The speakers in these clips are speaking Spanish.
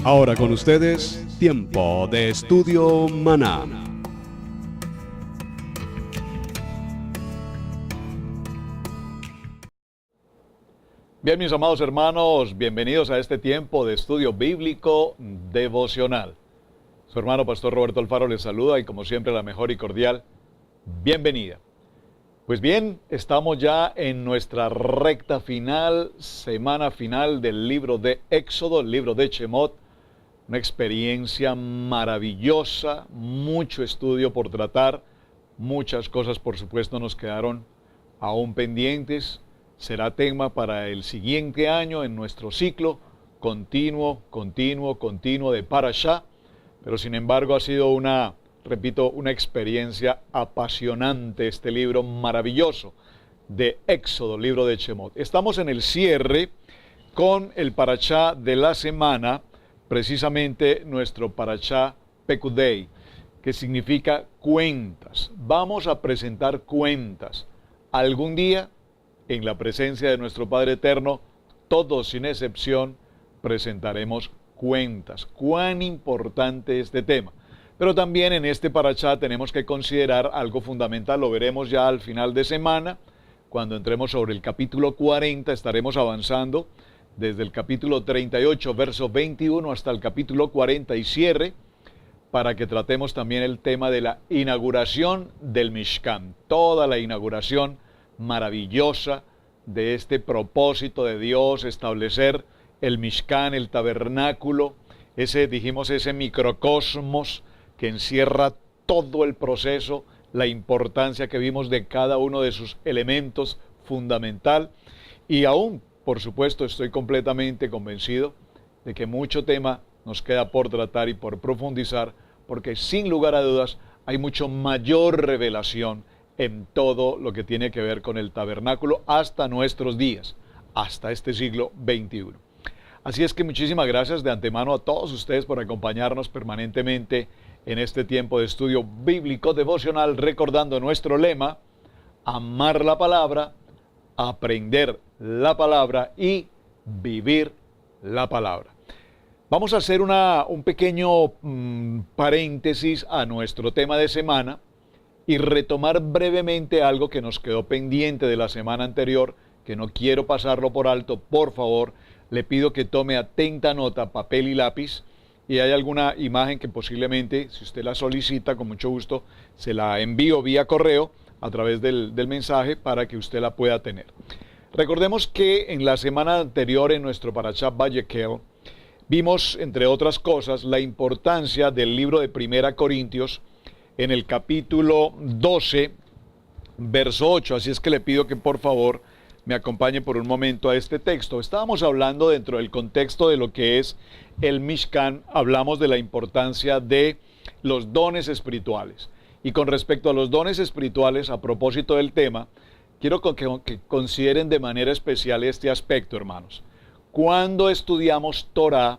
Ahora con ustedes, Tiempo de Estudio Maná. Bien, mis amados hermanos, bienvenidos a este tiempo de estudio bíblico devocional. Su hermano Pastor Roberto Alfaro les saluda y como siempre la mejor y cordial bienvenida. Pues bien, estamos ya en nuestra recta final, semana final del libro de Éxodo, el libro de Shemot. Una experiencia maravillosa, mucho estudio por tratar, muchas cosas por supuesto nos quedaron aún pendientes. Será tema para el siguiente año en nuestro ciclo continuo de Parashá, pero sin embargo ha sido una experiencia apasionante este libro maravilloso de Éxodo, libro de Shemot. Estamos en el cierre con el Parashá de la semana, precisamente nuestro Parashá Pekudei, que significa cuentas. Vamos a presentar cuentas. Algún día, en la presencia de nuestro Padre Eterno, todos sin excepción presentaremos cuentas. Cuán importante este tema. Pero también en este Parashá tenemos que considerar algo fundamental, lo veremos ya al final de semana. Cuando entremos sobre el capítulo 40 estaremos avanzando desde el capítulo 38, verso 21 hasta el capítulo 40 y cierre, para que tratemos también el tema de la inauguración del Mishkan, toda la inauguración maravillosa de este propósito de Dios, establecer el Mishkan, el tabernáculo, ese microcosmos que encierra todo el proceso, la importancia que vimos de cada uno de sus elementos fundamental. Y aún, por supuesto, estoy completamente convencido de que mucho tema nos queda por tratar y por profundizar, porque sin lugar a dudas hay mucho mayor revelación en todo lo que tiene que ver con el tabernáculo hasta nuestros días, hasta este siglo XXI. Así es que muchísimas gracias de antemano a todos ustedes por acompañarnos permanentemente en este tiempo de estudio bíblico devocional, recordando nuestro lema: amar la palabra, aprender la palabra y vivir la palabra. Vamos a hacer un pequeño paréntesis a nuestro tema de semana y retomar brevemente algo que nos quedó pendiente de la semana anterior, que no quiero pasarlo por alto. Por favor, le pido que tome atenta nota, papel y lápiz, y hay alguna imagen que posiblemente, si usted la solicita, con mucho gusto, se la envío vía correo a través del mensaje para que usted la pueda tener. Recordemos que en la semana anterior en nuestro Parashá Vayekel vimos, entre otras cosas, la importancia del libro de Primera Corintios en el capítulo 12, verso 8. Así es que le pido que por favor me acompañe por un momento a este texto. Estábamos hablando dentro del contexto de lo que es el Mishkan, hablamos de la importancia de los dones espirituales. Y con respecto a los dones espirituales, a propósito del tema, quiero que consideren de manera especial este aspecto, hermanos. Cuando estudiamos Torah,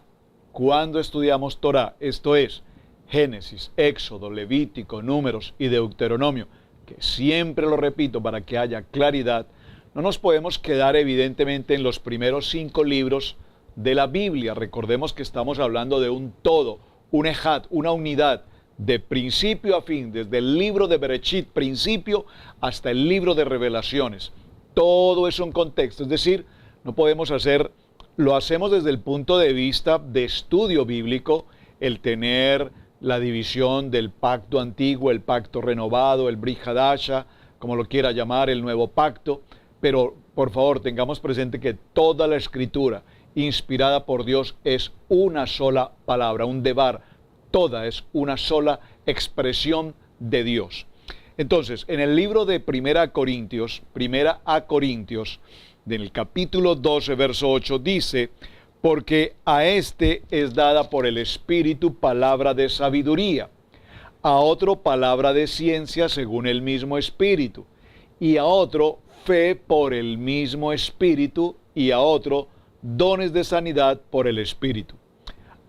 esto es Génesis, Éxodo, Levítico, Números y Deuteronomio, que siempre lo repito para que haya claridad, no nos podemos quedar evidentemente en los primeros 5 libros de la Biblia. Recordemos que estamos hablando de un todo, un ejad, una unidad, de principio a fin, desde el libro de Bereshit, principio, hasta el libro de Revelaciones. Todo es un contexto, es decir, no podemos lo hacemos desde el punto de vista de estudio bíblico, el tener la división del pacto antiguo, el pacto renovado, el Brit Hadasha, como lo quiera llamar, el nuevo pacto. Pero por favor tengamos presente que toda la escritura inspirada por Dios es una sola palabra, un devar, toda es una sola expresión de Dios. Entonces, en el libro de Primera a Corintios, del capítulo 12, verso 8, dice: porque a este es dada por el Espíritu palabra de sabiduría, a otro palabra de ciencia según el mismo Espíritu, y a otro fe por el mismo Espíritu, y a otro dones de sanidad por el Espíritu,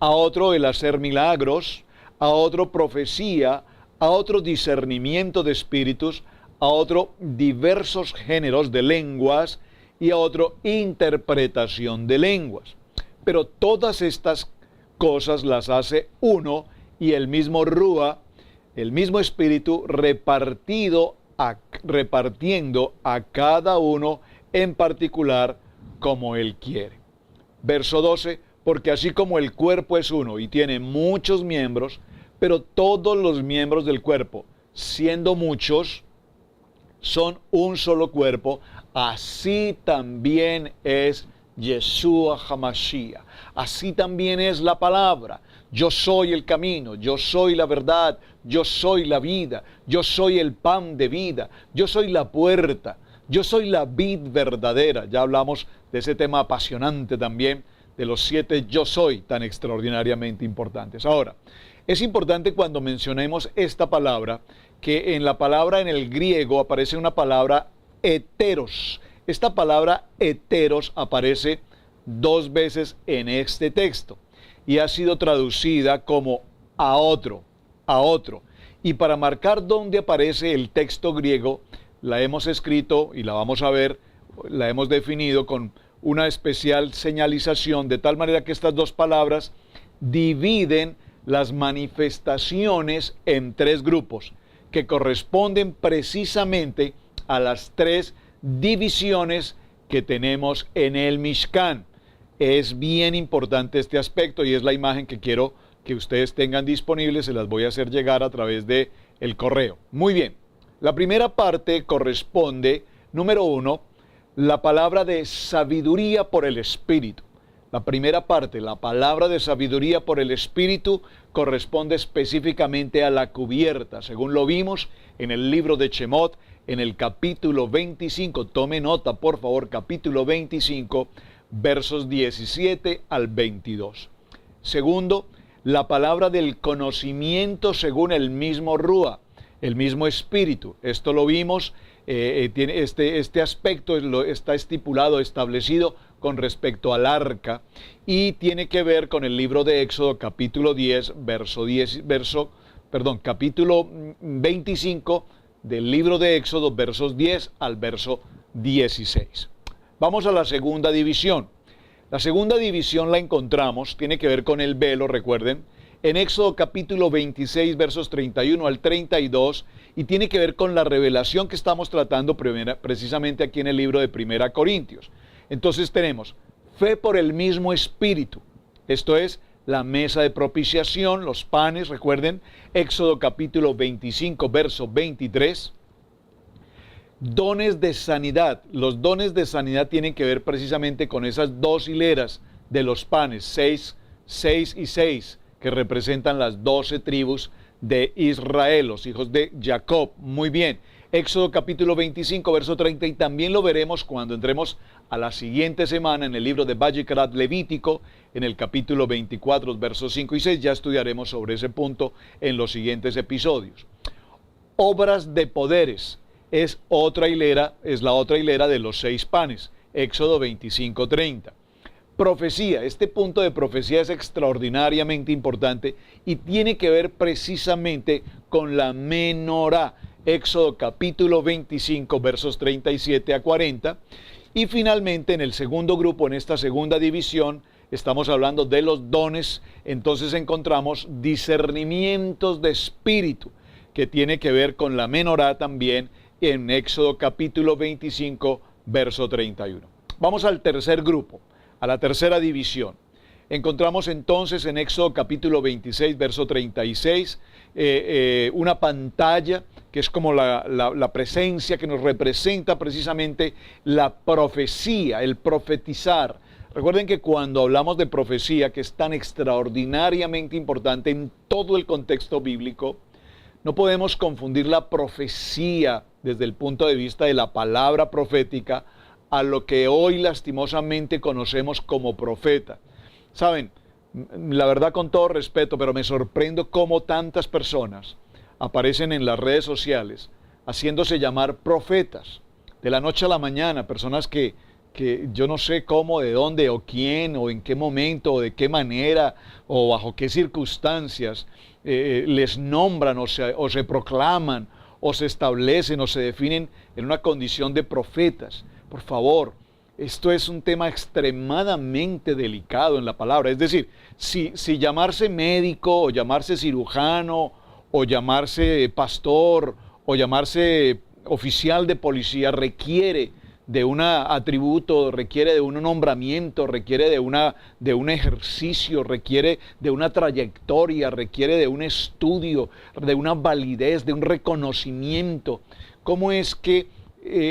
a otro el hacer milagros, a otro profecía, a otro discernimiento de espíritus, a otro diversos géneros de lenguas y a otro interpretación de lenguas. Pero todas estas cosas las hace uno, y el mismo Rúa, el mismo Espíritu, repartiendo a cada uno en particular como Él quiere. Verso 12, porque así como el cuerpo es uno y tiene muchos miembros, pero todos los miembros del cuerpo, siendo muchos, son un solo cuerpo, así también es Yeshua HaMashiach. Así también es la palabra. Yo soy el camino, yo soy la verdad, yo soy la vida, yo soy el pan de vida, yo soy la puerta, yo soy la vid verdadera. Ya hablamos de ese tema apasionante también, de los 7 yo soy tan extraordinariamente importantes. Ahora, es importante cuando mencionemos esta palabra, que en la palabra en el griego aparece una palabra heteros. Esta palabra heteros aparece 2 veces en este texto y ha sido traducida como a otro, a otro. Y para marcar dónde aparece el texto griego, la hemos escrito y la vamos a ver, la hemos definido con una especial señalización, de tal manera que estas 2 palabras dividen las manifestaciones en 3 grupos, que corresponden precisamente a las 3 divisiones que tenemos en el Mishkan. Es bien importante este aspecto y es la imagen que quiero que ustedes tengan disponible. Se las voy a hacer llegar a través de el correo. Muy bien, la primera parte corresponde, número 1, la palabra de sabiduría por el Espíritu. La primera parte, la palabra de sabiduría por el Espíritu, corresponde específicamente a la cubierta, según lo vimos en el libro de Shemot, en el capítulo 25. Tome nota, por favor, capítulo 25, versos 17 al 22. Segundo, la palabra del conocimiento según el mismo Rúa, el mismo Espíritu. Esto lo vimos, tiene este aspecto está estipulado, establecido con respecto al arca, y tiene que ver con el libro de Éxodo, capítulo 10, capítulo 25 del libro de Éxodo, versos 10 al verso 16. Vamos a la segunda división. La segunda división la encontramos, tiene que ver con el velo, recuerden, en Éxodo capítulo 26, versos 31 al 32, y tiene que ver con la revelación que estamos tratando precisamente aquí en el libro de 1 Corintios. Entonces tenemos fe por el mismo Espíritu, esto es la mesa de propiciación, los panes, recuerden, Éxodo capítulo 25, verso 23. Dones de sanidad. Los dones de sanidad tienen que ver precisamente con esas 2 hileras de los panes, 6 y 6, que representan las 12 tribus de Israel, los hijos de Jacob. Muy bien. Éxodo capítulo 25, verso 30, y también lo veremos cuando entremos a la siguiente semana en el libro de Vayikrat Levítico, en el capítulo 24, versos 5 y 6. Ya estudiaremos sobre ese punto en los siguientes episodios. Obras de poderes. Es la otra hilera de los 6 panes, Éxodo 25, 30. Profecía, este punto de profecía es extraordinariamente importante y tiene que ver precisamente con la menorá, Éxodo capítulo 25, versos 37 a 40. Y finalmente, en el segundo grupo, en esta segunda división, estamos hablando de los dones, entonces encontramos discernimientos de espíritu, que tiene que ver con la menorá también, en Éxodo capítulo 25, verso 31. Vamos al tercer grupo, a la tercera división. Encontramos entonces en Éxodo capítulo 26, verso 36, una pantalla que es como la presencia que nos representa precisamente la profecía, el profetizar. Recuerden que cuando hablamos de profecía, que es tan extraordinariamente importante en todo el contexto bíblico, no podemos confundir la profecía desde el punto de vista de la palabra profética a lo que hoy lastimosamente conocemos como profeta. Saben, la verdad, con todo respeto, pero me sorprendo cómo tantas personas aparecen en las redes sociales haciéndose llamar profetas. De la noche a la mañana, personas que yo no sé cómo, de dónde, o quién, o en qué momento, o de qué manera, o bajo qué circunstancias les nombran o se proclaman, o se establecen, o se definen en una condición de profetas. Por favor, esto es un tema extremadamente delicado en la palabra. Es decir, si llamarse médico o llamarse cirujano o llamarse pastor o llamarse oficial de policía requiere de un atributo, requiere de un nombramiento, requiere de un ejercicio, requiere de una trayectoria, requiere de un estudio, de una validez, de un reconocimiento. ¿Cómo es que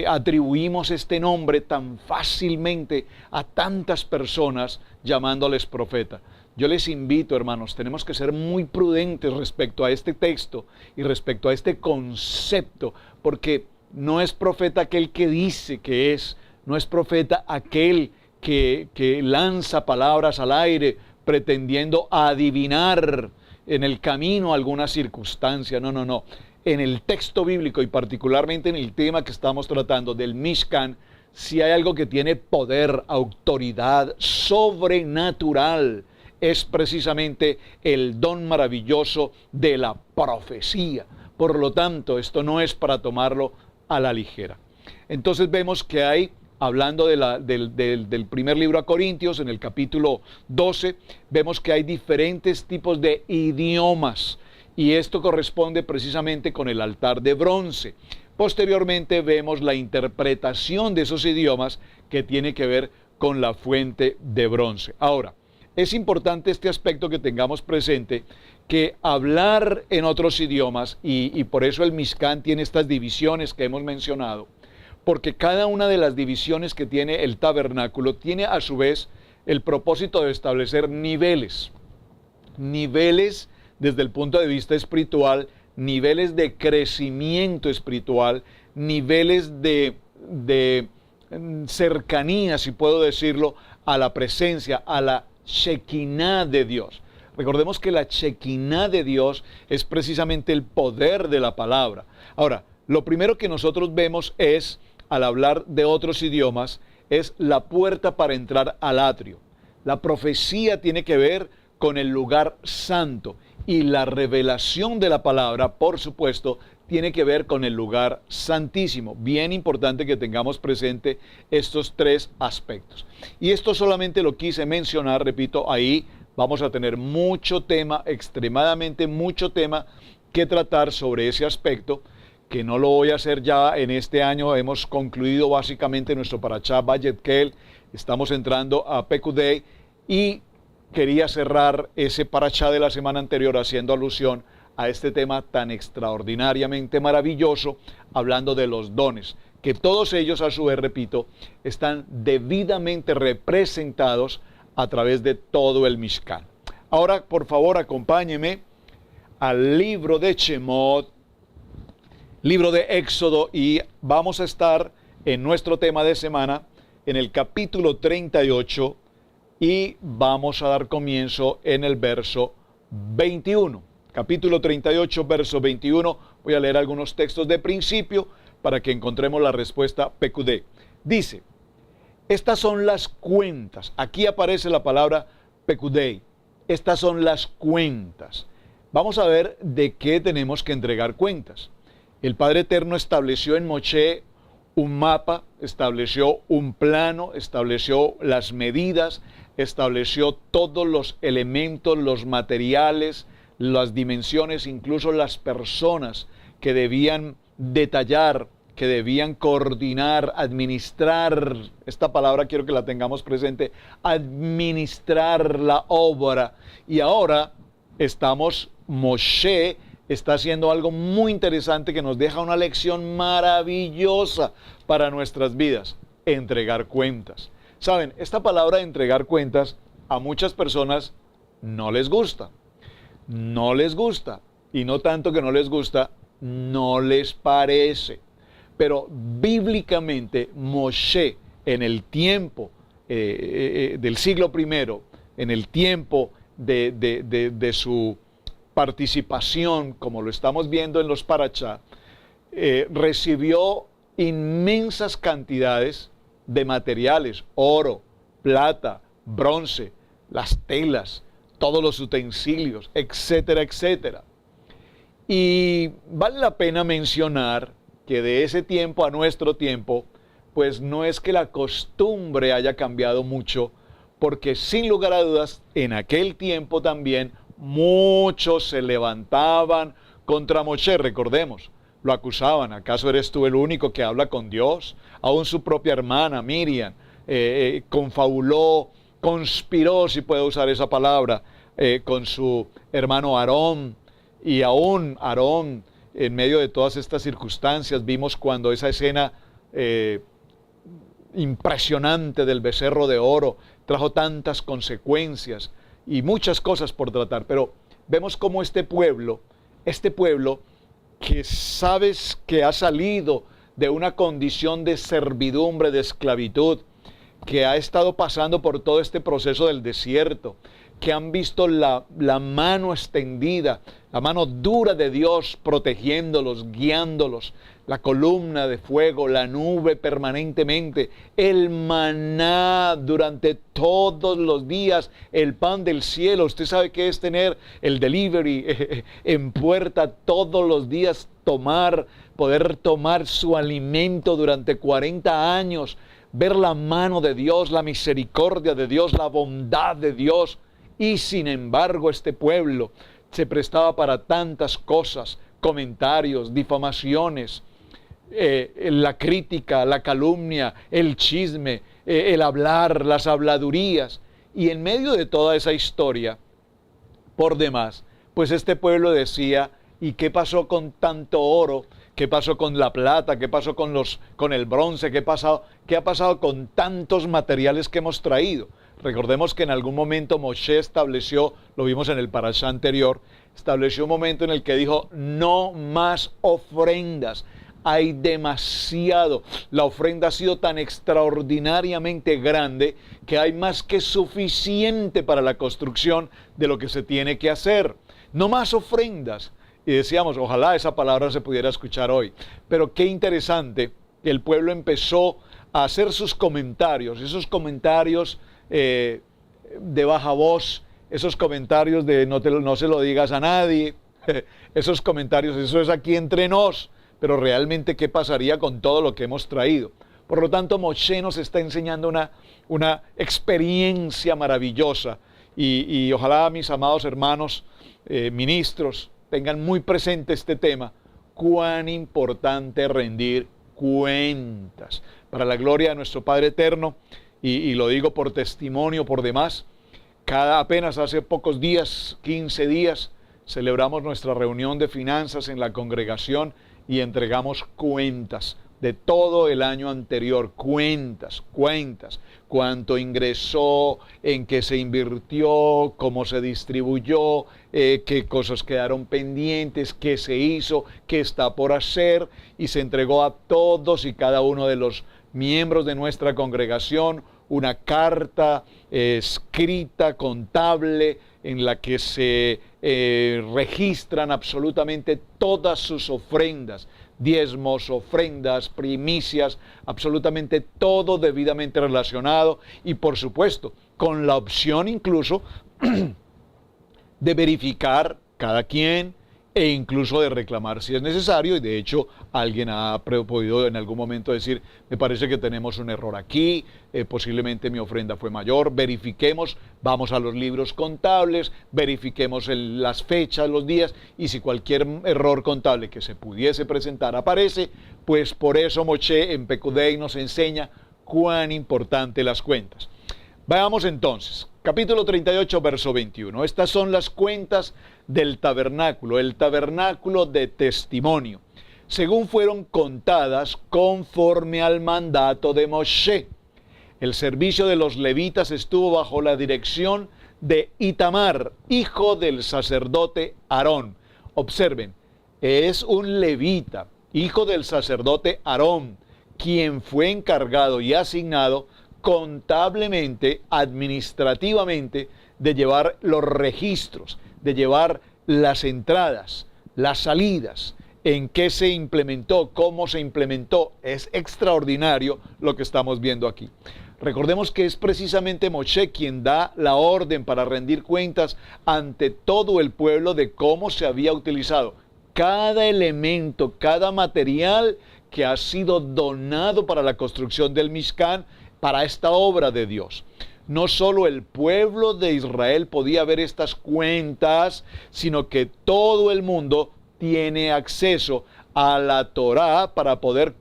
atribuimos este nombre tan fácilmente a tantas personas llamándoles profeta? Yo les invito, hermanos, tenemos que ser muy prudentes respecto a este texto y respecto a este concepto, porque no es profeta aquel que dice que es, no es profeta aquel que lanza palabras al aire pretendiendo adivinar en el camino alguna circunstancia. No, no, no. En el texto bíblico y particularmente en el tema que estamos tratando del Mishkan, si hay algo que tiene poder, autoridad sobrenatural, es precisamente el don maravilloso de la profecía. Por lo tanto, esto no es para tomarlo a la ligera. Entonces vemos que hay, hablando del primer libro a Corintios, en el capítulo 12, vemos que hay diferentes tipos de idiomas. Y esto corresponde precisamente con el altar de bronce. Posteriormente vemos la interpretación de esos idiomas que tiene que ver con la fuente de bronce. Ahora, es importante este aspecto que tengamos presente, que hablar en otros idiomas, y por eso el Mishkan tiene estas divisiones que hemos mencionado, porque cada una de las divisiones que tiene el tabernáculo tiene a su vez el propósito de establecer niveles desde el punto de vista espiritual, niveles de crecimiento espiritual, niveles de cercanía, si puedo decirlo, a la presencia, a la Shekinah de Dios. Recordemos que la Shekinah de Dios es precisamente el poder de la palabra. Ahora, lo primero que nosotros vemos es, al hablar de otros idiomas, es la puerta para entrar al atrio. La profecía tiene que ver con el lugar santo. Y la revelación de la palabra, por supuesto, tiene que ver con el lugar santísimo. Bien importante que tengamos presente estos tres aspectos. Y esto solamente lo quise mencionar, repito, ahí vamos a tener mucho tema, extremadamente mucho tema que tratar sobre ese aspecto, que no lo voy a hacer ya en este año. Hemos concluido básicamente nuestro Parashá Vayetkel, estamos entrando a Pekudei y quería cerrar ese parashá de la semana anterior haciendo alusión a este tema tan extraordinariamente maravilloso, hablando de los dones, que todos ellos, a su vez, repito, están debidamente representados a través de todo el Mishkan. Ahora, por favor, acompáñeme al libro de Shemot, libro de Éxodo, y vamos a estar en nuestro tema de semana, en el capítulo 38, y vamos a dar comienzo en el verso 21. Capítulo 38, verso 21. Voy a leer algunos textos de principio para que encontremos la respuesta Pekudei. Dice, estas son las cuentas. Aquí aparece la palabra Pekudei. Estas son las cuentas. Vamos a ver de qué tenemos que entregar cuentas. El Padre Eterno estableció en Moshe un mapa, estableció un plano, estableció las medidas, estableció todos los elementos, los materiales, las dimensiones, incluso las personas que debían detallar, que debían coordinar, administrar, esta palabra quiero que la tengamos presente, administrar la obra. Y ahora Moshe está haciendo algo muy interesante que nos deja una lección maravillosa para nuestras vidas: entregar cuentas. Saben, esta palabra de entregar cuentas a muchas personas no les gusta. No les gusta. Y no tanto que no les gusta, no les parece. Pero bíblicamente Moshe, en el tiempo del siglo I, en el tiempo de su participación, como lo estamos viendo en los Parashá, recibió inmensas cantidades de materiales, oro, plata, bronce, las telas, todos los utensilios, etcétera, etcétera. Y vale la pena mencionar que de ese tiempo a nuestro tiempo, pues no es que la costumbre haya cambiado mucho, porque sin lugar a dudas, en aquel tiempo también muchos se levantaban contra Moshe, recordemos, lo acusaban, ¿acaso eres tú el único que habla con Dios? Aún su propia hermana, Miriam, confabuló, conspiró, si puedo usar esa palabra, con su hermano Aarón, y aún Aarón, en medio de todas estas circunstancias, vimos cuando esa escena impresionante del becerro de oro trajo tantas consecuencias y muchas cosas por tratar, pero vemos cómo este pueblo que sabes que ha salido de una condición de servidumbre, de esclavitud, que ha estado pasando por todo este proceso del desierto, que han visto la mano extendida, la mano dura de Dios protegiéndolos, guiándolos, la columna de fuego, la nube permanentemente, el maná durante todos los días, el pan del cielo. Usted sabe qué es tener el delivery en puerta todos los días, poder tomar su alimento durante 40 años, ver la mano de Dios, la misericordia de Dios, la bondad de Dios. Y sin embargo este pueblo se prestaba para tantas cosas, comentarios, difamaciones, la crítica, la calumnia, el chisme, el hablar, las habladurías. Y en medio de toda esa historia, por demás, pues este pueblo decía, ¿y qué pasó con tanto oro? ¿Qué pasó con la plata? ¿Qué pasó con el bronce? ¿Qué ha pasado con tantos materiales que hemos traído? Recordemos que en algún momento Moshe estableció, lo vimos en el parashá anterior, estableció un momento en el que dijo, no más ofrendas. Hay demasiado. La ofrenda ha sido tan extraordinariamente grande que hay más que suficiente para la construcción de lo que se tiene que hacer. No más ofrendas. Y decíamos, ojalá esa palabra se pudiera escuchar hoy. Pero qué interesante que el pueblo empezó a hacer sus comentarios, esos comentarios de baja voz, esos comentarios de no se lo digas a nadie, esos comentarios, eso es aquí entre nos, pero realmente qué pasaría con todo lo que hemos traído. Por lo tanto, Moshe nos está enseñando una experiencia maravillosa y ojalá mis amados hermanos ministros tengan muy presente este tema, cuán importante rendir cuentas para la gloria de nuestro Padre Eterno, y lo digo por testimonio, por demás. Apenas hace pocos días, 15 días, celebramos nuestra reunión de finanzas en la congregación y entregamos cuentas de todo el año anterior, cuentas, cuánto ingresó, en qué se invirtió, cómo se distribuyó, qué cosas quedaron pendientes, qué se hizo, qué está por hacer, y se entregó a todos y cada uno de los miembros de nuestra congregación una carta escrita, contable, en la que se registran absolutamente todas sus ofrendas, diezmos, ofrendas, primicias, absolutamente todo debidamente relacionado, y por supuesto, con la opción incluso de verificar cada quien e incluso de reclamar si es necesario, y de hecho alguien ha podido en algún momento decir, me parece que tenemos un error aquí, posiblemente mi ofrenda fue mayor, verifiquemos, vamos a los libros contables, verifiquemos las fechas, los días, y si cualquier error contable que se pudiese presentar aparece, pues por eso Moshe en Pekudei nos enseña cuán importante las cuentas. Veamos entonces, capítulo 38, verso 21. Estas son las cuentas del tabernáculo, el tabernáculo de testimonio, según fueron contadas conforme al mandato de Moshe. El servicio de los levitas estuvo bajo la dirección de Itamar, hijo del sacerdote Aarón. Observen, es un levita, hijo del sacerdote Aarón, quien fue encargado y asignado contablemente, administrativamente, de llevar los registros, de llevar las entradas, las salidas, en qué se implementó, cómo se implementó. Es extraordinario lo que estamos viendo aquí. Recordemos que es precisamente Moshe quien da la orden para rendir cuentas ante todo el pueblo de cómo se había utilizado cada elemento, cada material que ha sido donado para la construcción del Mishkan, para esta obra de Dios. No solo el pueblo de Israel podía ver estas cuentas, sino que todo el mundo tiene acceso a la Torá para poder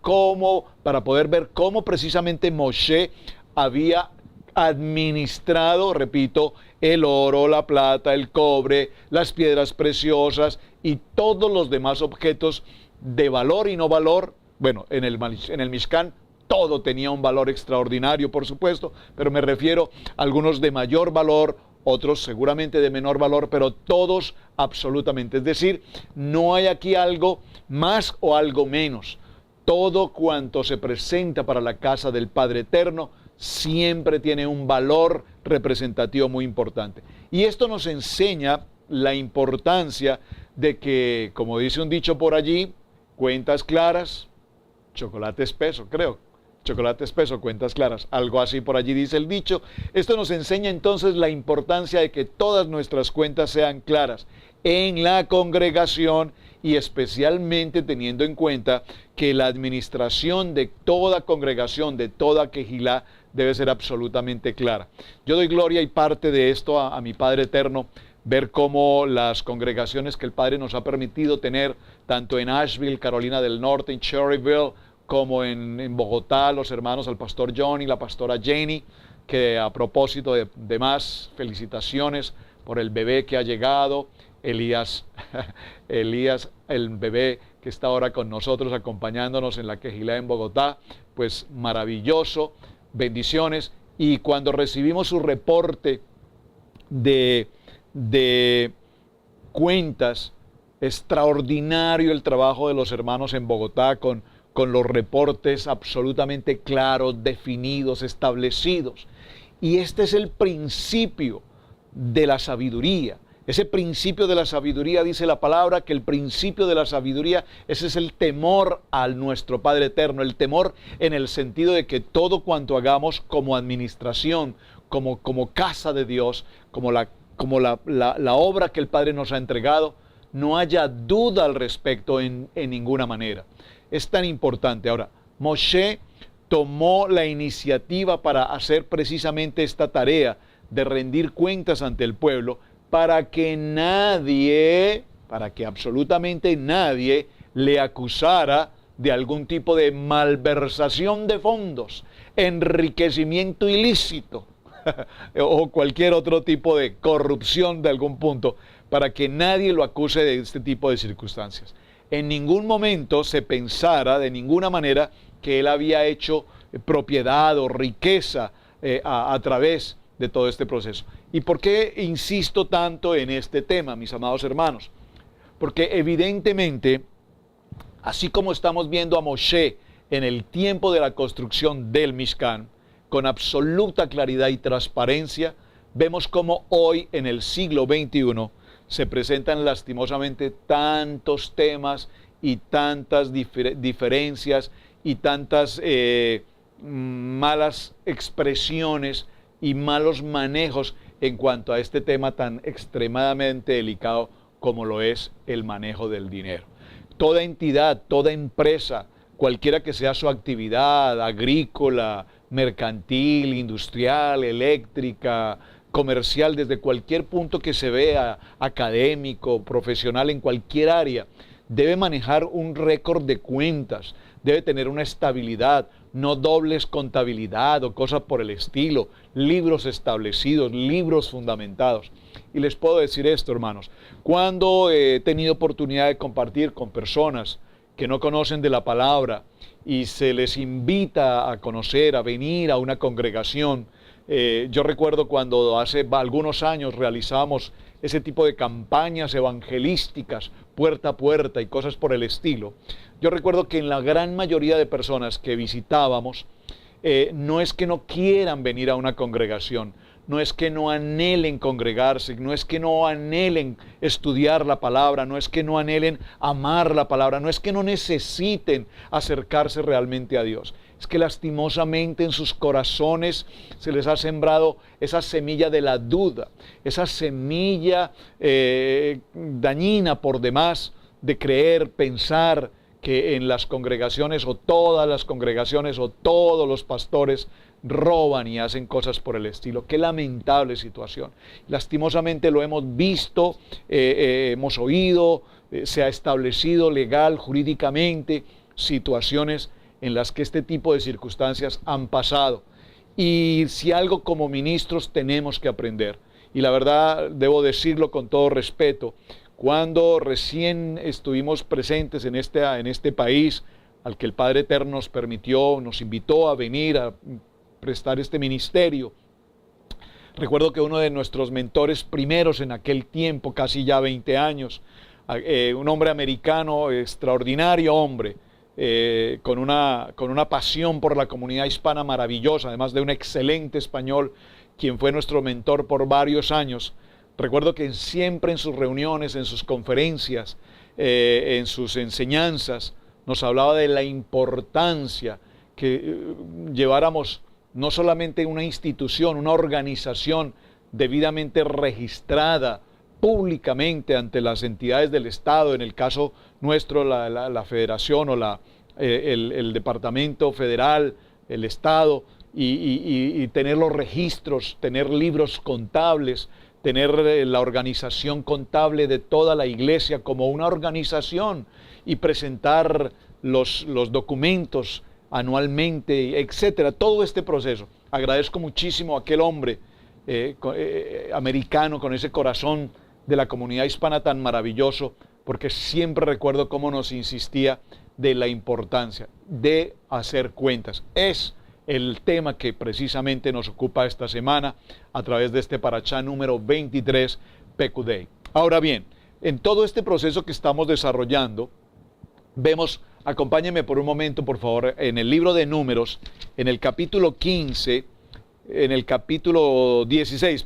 ver cómo precisamente Moshe había administrado, repito, el oro, la plata, el cobre, las piedras preciosas y todos los demás objetos de valor y no valor. Bueno, en el Mishkan todo tenía un valor extraordinario, por supuesto, pero me refiero a algunos de mayor valor, otros seguramente de menor valor, pero todos absolutamente. Es decir, no hay aquí algo más o algo menos. Todo cuanto se presenta para la casa del Padre Eterno siempre tiene un valor representativo muy importante. Y esto nos enseña la importancia de que, como dice un dicho por allí, cuentas claras, chocolate espeso, creo. Chocolate espeso, cuentas claras, algo así por allí dice el dicho. Esto nos enseña entonces la importancia de que todas nuestras cuentas sean claras en la congregación y especialmente teniendo en cuenta que la administración de toda congregación, de toda quejilá, debe ser absolutamente clara. Yo doy gloria y parte de esto a mi Padre Eterno, ver cómo las congregaciones que el Padre nos ha permitido tener, tanto en Asheville, Carolina del Norte, en Cherryville, como en Bogotá, los hermanos, el pastor John y la pastora Jenny, que a propósito de más, felicitaciones por el bebé que ha llegado, Elías, el bebé que está ahora con nosotros acompañándonos en la quejilá en Bogotá, pues maravilloso, bendiciones. Y cuando recibimos su reporte de cuentas, extraordinario el trabajo de los hermanos en Bogotá con los reportes absolutamente claros, definidos, establecidos. Y este es el principio de la sabiduría. Ese principio de la sabiduría, dice la palabra, que el principio de la sabiduría, ese es el temor al nuestro Padre Eterno, el temor en el sentido de que todo cuanto hagamos como administración, como casa de Dios, como la obra que el Padre nos ha entregado, no haya duda al respecto en ninguna manera. Es tan importante. Ahora, Moshe tomó la iniciativa para hacer precisamente esta tarea de rendir cuentas ante el pueblo para que absolutamente nadie le acusara de algún tipo de malversación de fondos, enriquecimiento ilícito o cualquier otro tipo de corrupción de algún punto, para que nadie lo acuse de este tipo de circunstancias. En ningún momento se pensara de ninguna manera que él había hecho propiedad o riqueza a través de todo este proceso. ¿Y por qué insisto tanto en este tema, mis amados hermanos? Porque evidentemente, así como estamos viendo a Moshe en el tiempo de la construcción del Mishkan, con absoluta claridad y transparencia, vemos cómo hoy en el siglo XXI se presentan lastimosamente tantos temas y tantas diferencias y tantas malas expresiones y malos manejos en cuanto a este tema tan extremadamente delicado como lo es el manejo del dinero. Toda entidad, toda empresa, cualquiera que sea su actividad agrícola, mercantil, industrial, eléctrica, comercial, desde cualquier punto que se vea, académico, profesional, en cualquier área, debe manejar un récord de cuentas, debe tener una estabilidad, no dobles contabilidad o cosas por el estilo, libros establecidos, libros fundamentados. Y les puedo decir esto, hermanos, cuando he tenido oportunidad de compartir con personas que no conocen de la palabra y se les invita a conocer, a venir a una congregación, yo recuerdo cuando hace algunos años realizábamos ese tipo de campañas evangelísticas, puerta a puerta y cosas por el estilo. Yo recuerdo que en la gran mayoría de personas que visitábamos, no es que no quieran venir a una congregación, no es que no anhelen congregarse, no es que no anhelen estudiar la palabra, no es que no anhelen amar la palabra, no es que no necesiten acercarse realmente a Dios. Es que lastimosamente en sus corazones se les ha sembrado esa semilla de la duda, esa semilla dañina por demás de creer, pensar que en las congregaciones o todas las congregaciones o todos los pastores roban y hacen cosas por el estilo. Qué lamentable situación. Lastimosamente lo hemos visto, hemos oído, se ha establecido legal, jurídicamente, situaciones en las que este tipo de circunstancias han pasado. Y si algo como ministros tenemos que aprender, y la verdad debo decirlo con todo respeto, cuando recién estuvimos presentes en este país, al que el Padre Eterno nos permitió, nos invitó a venir a prestar este ministerio, recuerdo que uno de nuestros mentores primeros en aquel tiempo, casi ya 20 años, un hombre americano, extraordinario hombre, con una pasión por la comunidad hispana maravillosa, además de un excelente español, quien fue nuestro mentor por varios años. Recuerdo que siempre en sus reuniones, en sus conferencias, en sus enseñanzas, nos hablaba de la importancia que lleváramos no solamente una institución, una organización debidamente registrada públicamente ante las entidades del Estado, en el caso nuestro la Federación o el Departamento Federal, el Estado, y tener los registros, tener libros contables, tener la organización contable de toda la iglesia como una organización y presentar los documentos anualmente, etcétera, todo este proceso. Agradezco muchísimo a aquel hombre americano con ese corazón de la comunidad hispana tan maravilloso, porque siempre recuerdo cómo nos insistía de la importancia de hacer cuentas. Es el tema que precisamente nos ocupa esta semana a través de este Parashá número 23, Pekudei. Ahora bien, en todo este proceso que estamos desarrollando, vemos, acompáñenme por un momento, por favor, en el libro de Números, en el capítulo 15, en el capítulo 16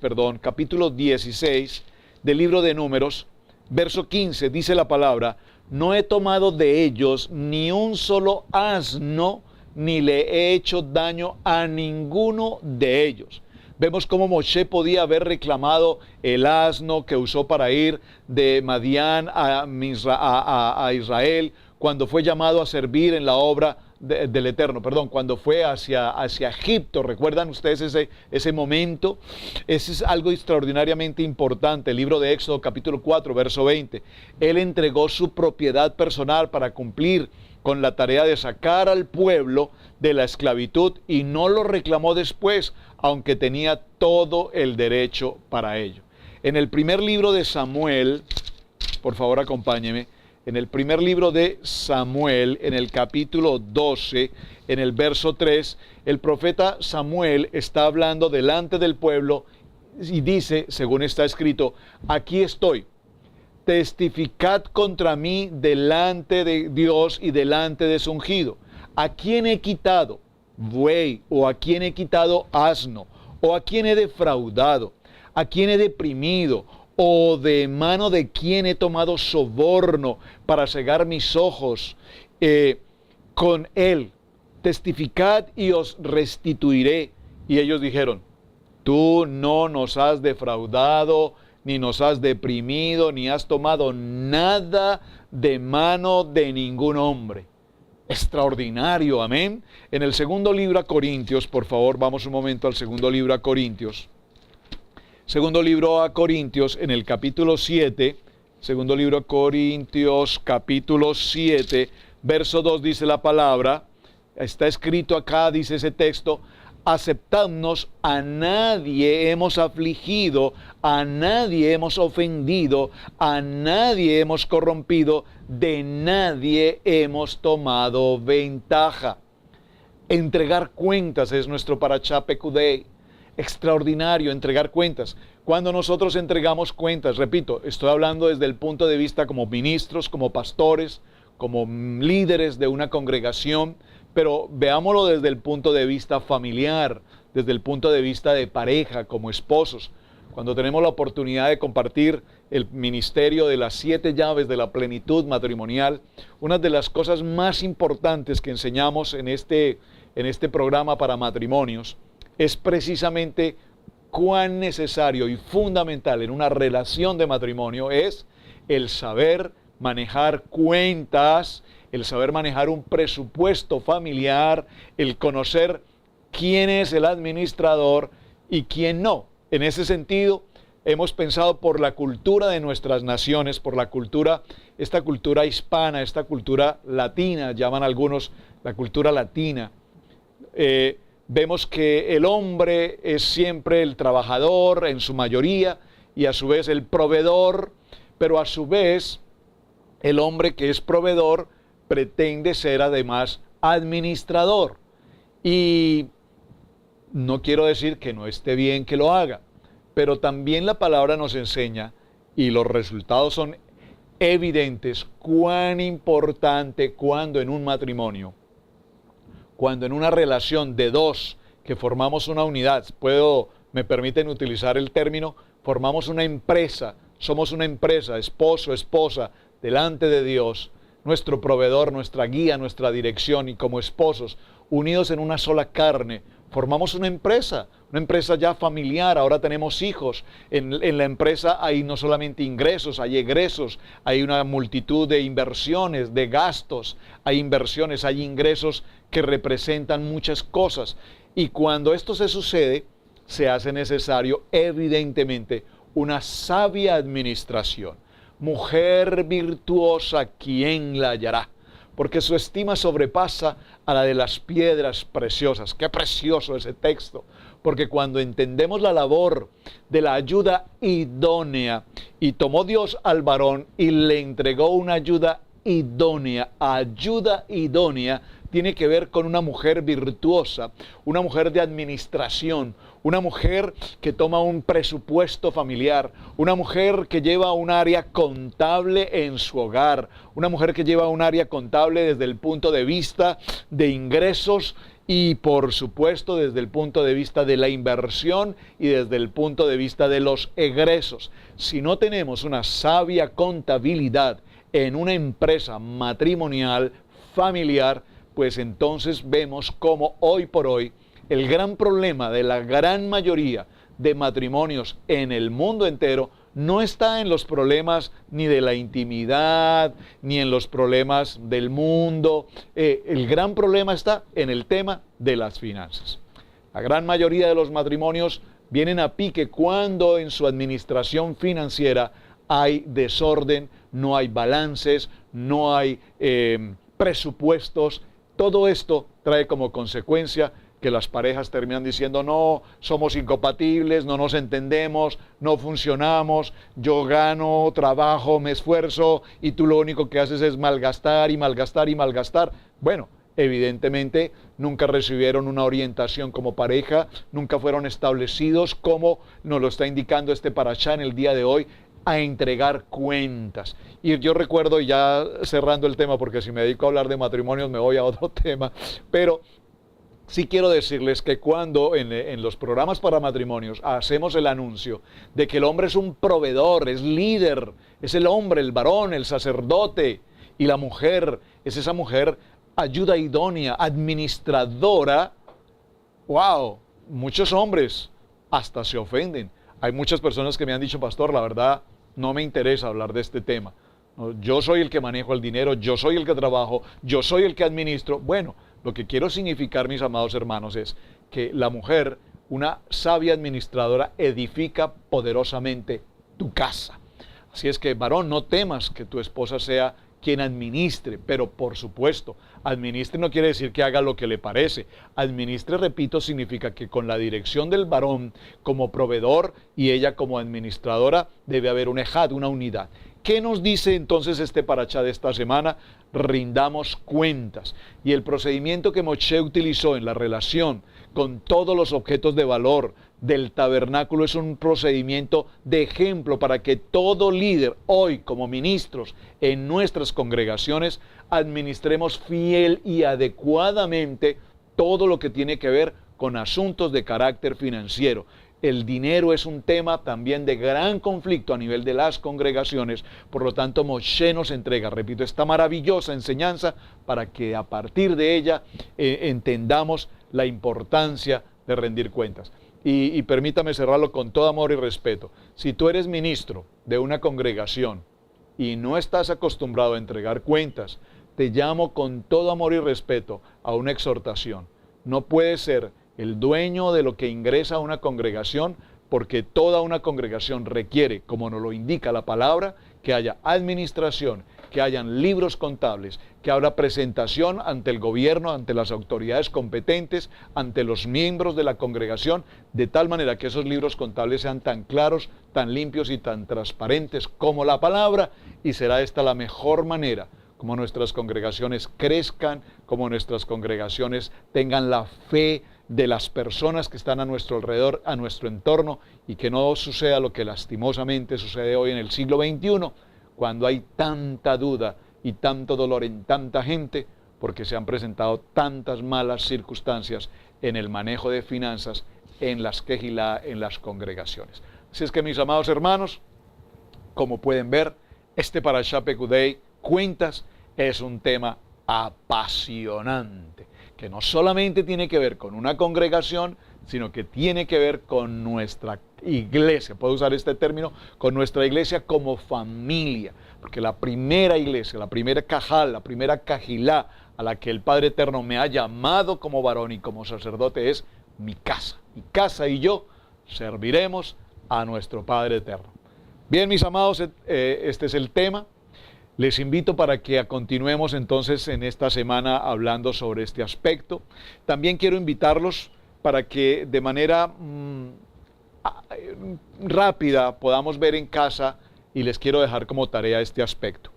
del libro de Números, verso 15, dice la palabra: no he tomado de ellos ni un solo asno, ni le he hecho daño a ninguno de ellos. Vemos cómo Moshe podía haber reclamado el asno que usó para ir de Madián a Israel cuando fue llamado a servir en la obra del Eterno, cuando fue hacia Egipto. ¿Recuerdan ustedes ese momento? Ese es algo extraordinariamente importante. El libro de Éxodo capítulo 4, verso 20. Él entregó su propiedad personal para cumplir con la tarea de sacar al pueblo de la esclavitud y no lo reclamó después, aunque tenía todo el derecho para ello. En el primer libro de Samuel, por favor acompáñeme, en el primer libro de Samuel, en el capítulo 12, en el verso 3, el profeta Samuel está hablando delante del pueblo y dice, según está escrito: aquí estoy, testificad contra mí delante de Dios y delante de su ungido. ¿A quién he quitado buey? ¿O a quién he quitado asno? ¿O a quién he defraudado? ¿A quién he deprimido? ¿O de mano de quién he tomado soborno para cegar mis ojos con él? Testificad y os restituiré. Y ellos dijeron: tú no nos has defraudado, ni nos has deprimido, ni has tomado nada de mano de ningún hombre. Extraordinario, amén. En el segundo libro a Corintios, por favor, vamos un momento al segundo libro a Corintios. Segundo libro a Corintios, en el capítulo 7, segundo libro a Corintios, capítulo 7, verso 2 dice la palabra, está escrito acá, dice ese texto: aceptadnos, a nadie hemos afligido, a nadie hemos ofendido, a nadie hemos corrompido, de nadie hemos tomado ventaja. Entregar cuentas es nuestro Parashá Pekudei. Extraordinario entregar cuentas. Cuando nosotros entregamos cuentas, repito, estoy hablando desde el punto de vista como ministros, como pastores, como líderes de una congregación, pero veámoslo desde el punto de vista familiar, desde el punto de vista de pareja, como esposos. Cuando tenemos la oportunidad de compartir el ministerio de las 7 llaves de la plenitud matrimonial, una de las cosas más importantes que enseñamos en este programa para matrimonios es precisamente cuán necesario y fundamental en una relación de matrimonio es el saber manejar cuentas, el saber manejar un presupuesto familiar, el conocer quién es el administrador y quién no. En ese sentido, hemos pensado por la cultura de nuestras naciones, por la cultura, esta cultura hispana, esta cultura latina, llaman algunos la cultura latina. Vemos que el hombre es siempre el trabajador en su mayoría y a su vez el proveedor, pero a su vez el hombre que es proveedor pretende ser además administrador. Y no quiero decir que no esté bien que lo haga, pero también la palabra nos enseña, y los resultados son evidentes, cuán importante cuando en un matrimonio, cuando en una relación de dos que formamos una unidad, me permiten utilizar el término, formamos una empresa, somos una empresa, esposo, esposa, delante de Dios, nuestro proveedor, nuestra guía, nuestra dirección, y como esposos, unidos en una sola carne, formamos una empresa ya familiar. Ahora tenemos hijos. En la empresa hay no solamente ingresos, hay egresos, hay una multitud de inversiones, de gastos, hay inversiones, hay ingresos que representan muchas cosas. Y cuando esto se sucede, se hace necesario, evidentemente, una sabia administración. Mujer virtuosa, ¿quién la hallará? Porque su estima sobrepasa a la de las piedras preciosas. Qué precioso ese texto, porque cuando entendemos la labor de la ayuda idónea, y tomó Dios al varón y le entregó una ayuda idónea, tiene que ver con una mujer virtuosa, una mujer de administración, una mujer que toma un presupuesto familiar, una mujer que lleva un área contable en su hogar, una mujer que lleva un área contable desde el punto de vista de ingresos y por supuesto desde el punto de vista de la inversión y desde el punto de vista de los egresos. Si no tenemos una sabia contabilidad en una empresa matrimonial, familiar, pues entonces vemos cómo hoy por hoy el gran problema de la gran mayoría de matrimonios en el mundo entero no está en los problemas ni de la intimidad, ni en los problemas del mundo. El gran problema está en el tema de las finanzas. La gran mayoría de los matrimonios vienen a pique cuando en su administración financiera hay desorden, no hay balances, no hay presupuestos. Todo esto trae como consecuencia que las parejas terminan diciendo: no, somos incompatibles, no nos entendemos, no funcionamos, yo gano, trabajo, me esfuerzo y tú lo único que haces es malgastar y malgastar y malgastar. Bueno, evidentemente nunca recibieron una orientación como pareja, nunca fueron establecidos, como nos lo está indicando este parashá en el día de hoy, a entregar cuentas. Y yo recuerdo, ya cerrando el tema, porque si me dedico a hablar de matrimonios me voy a otro tema, pero sí quiero decirles que cuando en los programas para matrimonios hacemos el anuncio de que el hombre es un proveedor, es líder, es el hombre, el varón, el sacerdote, y la mujer es esa mujer ayuda idónea, administradora, wow, muchos hombres hasta se ofenden. Hay muchas personas que me han dicho: pastor, la verdad no me interesa hablar de este tema. Yo soy el que manejo el dinero, yo soy el que trabajo, yo soy el que administro. Bueno, lo que quiero significar, mis amados hermanos, es que la mujer, una sabia administradora, edifica poderosamente tu casa. Así es que, varón, no temas que tu esposa sea quien administre, pero por supuesto, administre no quiere decir que haga lo que le parece. Administre, repito, significa que con la dirección del varón como proveedor y ella como administradora debe haber un ejad, una unidad. ¿Qué nos dice entonces este parashá de esta semana? Rindamos cuentas. Y el procedimiento que Moshe utilizó en la relación con todos los objetos de valor del tabernáculo es un procedimiento de ejemplo para que todo líder hoy como ministros en nuestras congregaciones administremos fiel y adecuadamente todo lo que tiene que ver con asuntos de carácter financiero. El dinero es un tema también de gran conflicto a nivel de las congregaciones, por lo tanto Moshe nos entrega, repito, esta maravillosa enseñanza para que a partir de ella entendamos la importancia de rendir cuentas. Y permítame cerrarlo con todo amor y respeto. Si tú eres ministro de una congregación y no estás acostumbrado a entregar cuentas, te llamo con todo amor y respeto a una exhortación. No puedes ser el dueño de lo que ingresa a una congregación, porque toda una congregación requiere, como nos lo indica la palabra, que haya administración, que hayan libros contables, que haya presentación ante el gobierno, ante las autoridades competentes, ante los miembros de la congregación, de tal manera que esos libros contables sean tan claros, tan limpios y tan transparentes como la palabra, y será esta la mejor manera como nuestras congregaciones crezcan, como nuestras congregaciones tengan la fe de las personas que están a nuestro alrededor, a nuestro entorno, y que no suceda lo que lastimosamente sucede hoy en el siglo XXI, cuando hay tanta duda y tanto dolor en tanta gente, porque se han presentado tantas malas circunstancias en el manejo de finanzas, en las quejilá, en las congregaciones. Así es que, mis amados hermanos, como pueden ver, este Parashá Pekudei, cuentas, es un tema apasionante, que no solamente tiene que ver con una congregación, sino que tiene que ver con nuestra iglesia, puedo usar este término, con nuestra iglesia como familia, porque la primera iglesia, la primera cajal, la primera cajilá a la que el Padre Eterno me ha llamado como varón y como sacerdote es mi casa. Mi casa y yo serviremos a nuestro Padre Eterno. Bien, mis amados, este es el tema. Les invito para que continuemos entonces en esta semana hablando sobre este aspecto. También quiero invitarlos para que de manera rápida podamos ver en casa, y les quiero dejar como tarea este aspecto.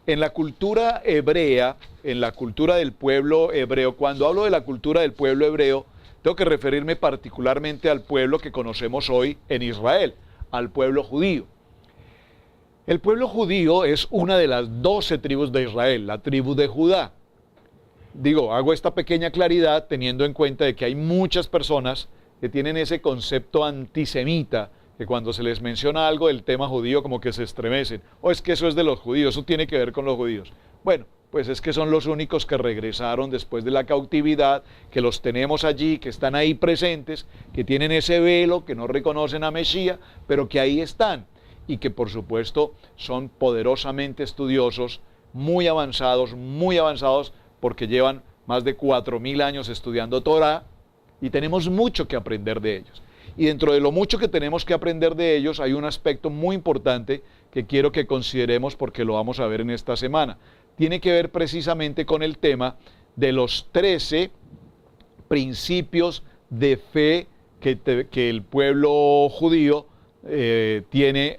En la cultura hebrea, en la cultura del pueblo hebreo, cuando hablo de la cultura del pueblo hebreo, tengo que referirme particularmente al pueblo que conocemos hoy en Israel, al pueblo judío. El pueblo judío es una de las 12 tribus de Israel, la tribu de Judá. Hago esta pequeña claridad teniendo en cuenta de que hay muchas personas que tienen ese concepto antisemita, que cuando se les menciona algo del tema judío como que se estremecen. O es que eso es de los judíos, eso tiene que ver con los judíos. Bueno, pues es que son los únicos que regresaron después de la cautividad, que los tenemos allí, que están ahí presentes, que tienen ese velo, que no reconocen a Mesías, pero que ahí están. Y que por supuesto son poderosamente estudiosos, muy avanzados, porque llevan más de 4000 años estudiando Torah, y tenemos mucho que aprender de ellos. Y dentro de lo mucho que tenemos que aprender de ellos, hay un aspecto muy importante que quiero que consideremos, porque lo vamos a ver en esta semana. Tiene que ver precisamente con el tema de los 13 principios de fe que el pueblo judío tiene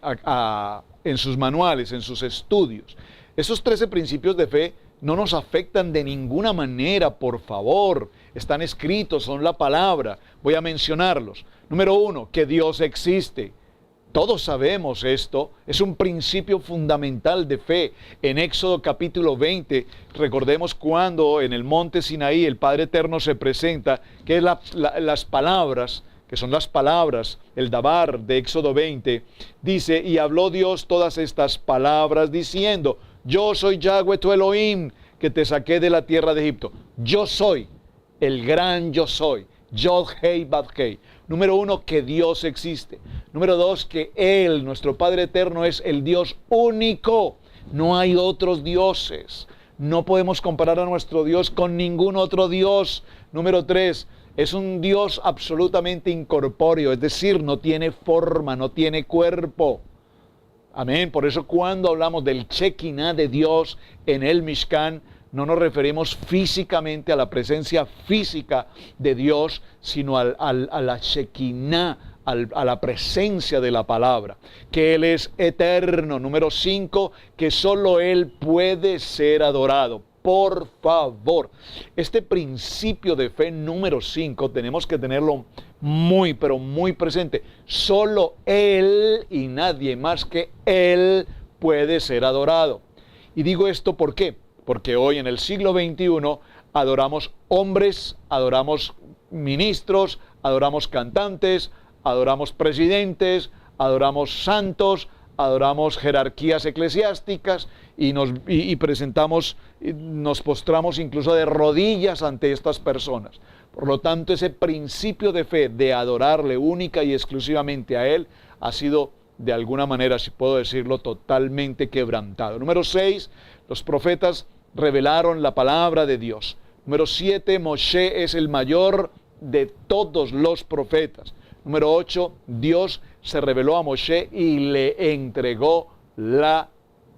en sus manuales, en sus estudios. Esos 13 principios de fe no nos afectan de ninguna manera, por favor. Están escritos, son la palabra. Voy a mencionarlos. Número 1, que Dios existe. Todos sabemos esto, es un principio fundamental de fe. En Éxodo capítulo 20, recordemos cuando en el monte Sinaí el Padre Eterno se presenta, que es las palabras, que son las palabras, el Dabar de Éxodo 20, dice, y habló Dios todas estas palabras diciendo, yo soy Yahweh tu Elohim, que te saqué de la tierra de Egipto. Yo soy, el gran yo soy, Yod Hei Bad Hei. Número 1, que Dios existe. Número 2, que Él, nuestro Padre Eterno, es el Dios único. No hay otros dioses. No podemos comparar a nuestro Dios con ningún otro Dios. Número 3, es un Dios absolutamente incorpóreo, es decir, no tiene forma, no tiene cuerpo. Amén. Por eso cuando hablamos del Shekinah de Dios en el Mishkan, no nos referimos físicamente a la presencia física de Dios, sino a la Shekinah, a la presencia de la palabra, que Él es eterno. Número 5, que solo Él puede ser adorado. Por favor, este principio de fe número 5 tenemos que tenerlo muy, pero muy presente. Solo Él y nadie más que Él puede ser adorado. Y digo esto ¿por qué? Porque hoy en el siglo XXI adoramos hombres, adoramos ministros, adoramos cantantes, adoramos presidentes, adoramos santos, adoramos jerarquías eclesiásticas y nos postramos incluso de rodillas ante estas personas. Por lo tanto, ese principio de fe de adorarle única y exclusivamente a Él ha sido, de alguna manera, si puedo decirlo, totalmente quebrantado. Número 6, los profetas revelaron la palabra de Dios. Número 7, Moshe es el mayor de todos los profetas. Número 8, Dios se reveló a Moshe y le entregó la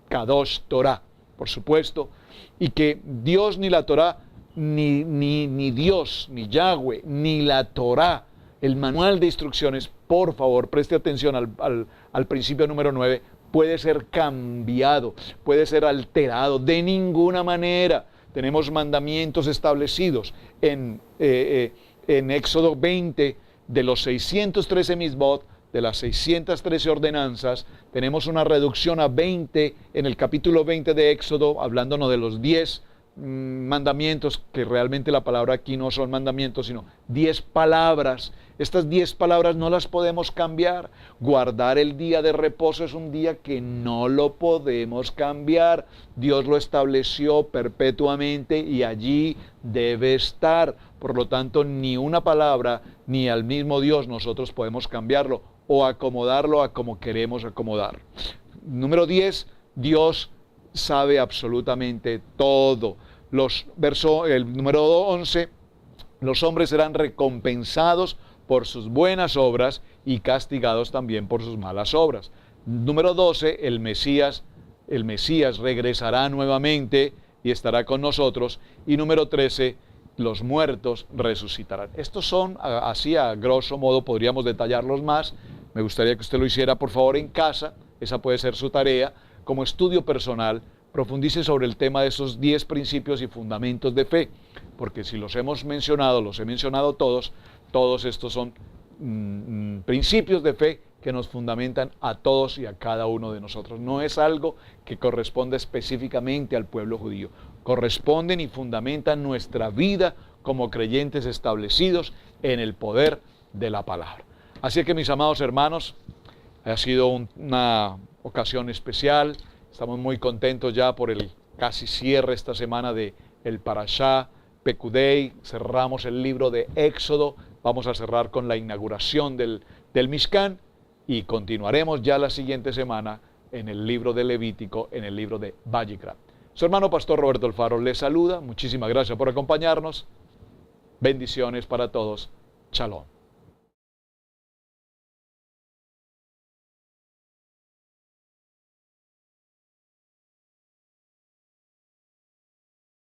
Kadosh Torah, por supuesto, y que Dios ni la Torah, ni Dios, ni Yahweh, ni la Torah, el manual de instrucciones, por favor, preste atención al principio número 9, puede ser cambiado, puede ser alterado, de ninguna manera. Tenemos mandamientos establecidos en Éxodo 20, de los 613 misbot, de las 613 ordenanzas, tenemos una reducción a 20 en el capítulo 20 de Éxodo, hablándonos de los 10 mandamientos, que realmente la palabra aquí no son mandamientos, sino 10 palabras. Estas 10 palabras no las podemos cambiar. Guardar el día de reposo es un día que no lo podemos cambiar. Dios lo estableció perpetuamente y allí debe estar. Por lo tanto, ni una palabra, ni al mismo Dios nosotros podemos cambiarlo o acomodarlo a como queremos acomodar. Número 10, Dios sabe absolutamente todo. El número 11, los hombres serán recompensados por sus buenas obras y castigados también por sus malas obras. Número 12, el Mesías regresará nuevamente y estará con nosotros. Y número 13, los muertos resucitarán. Estos son, así a grosso modo, podríamos detallarlos más. Me gustaría que usted lo hiciera, por favor, en casa. Esa puede ser su tarea. Como estudio personal, profundice sobre el tema de esos 10 principios y fundamentos de fe, porque si los he mencionado todos estos son principios de fe que nos fundamentan a todos y a cada uno de nosotros. No es algo que corresponde específicamente al pueblo judío, corresponden y fundamentan nuestra vida como creyentes establecidos en el poder de la palabra. Así que, mis amados hermanos, ha sido una ocasión especial. Estamos muy contentos ya por el casi cierre esta semana de el Parashá Pekudei. Cerramos el libro de Éxodo. Vamos a cerrar con la inauguración del Mishkan y continuaremos ya la siguiente semana en el libro de Levítico, en el libro de Vayikra. Su hermano Pastor Roberto Alfaro les saluda. Muchísimas gracias por acompañarnos. Bendiciones para todos. Shalom.